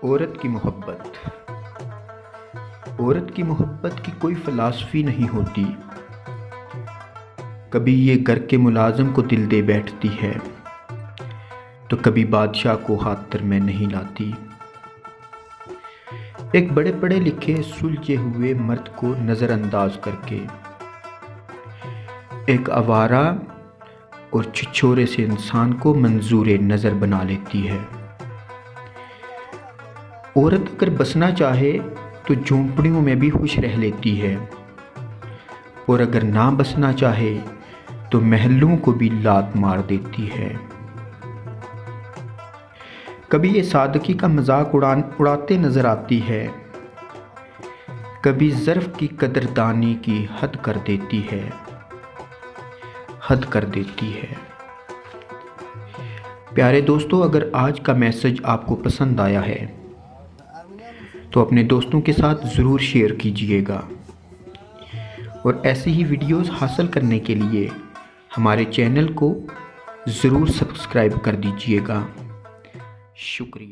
औरत की मोहब्बत। औरत की मोहब्बत की कोई फ़िलासफ़ी नहीं होती। कभी ये घर के मुलाज़िम को दिल दे बैठती है, तो कभी बादशाह को हाथ में नहीं लाती। एक बड़े पढ़े लिखे सुलझे हुए मर्द को नज़रअंदाज करके एक आवारा और छिछोरे से इंसान को मंजूर नज़र बना लेती है। औरत अगर बसना चाहे तो झोंपड़ियों में भी खुश रह लेती है, और अगर ना बसना चाहे तो महलों को भी लात मार देती है। कभी ये सादगी का मजाक उड़ाते नजर आती है, कभी ज़र्फ़ की कदरदानी की हद कर देती है। प्यारे दोस्तों, अगर आज का मैसेज आपको पसंद आया है तो अपने दोस्तों के साथ ज़रूर शेयर कीजिएगा, और ऐसी ही वीडियोस हासिल करने के लिए हमारे चैनल को ज़रूर सब्सक्राइब कर दीजिएगा। शुक्रिया।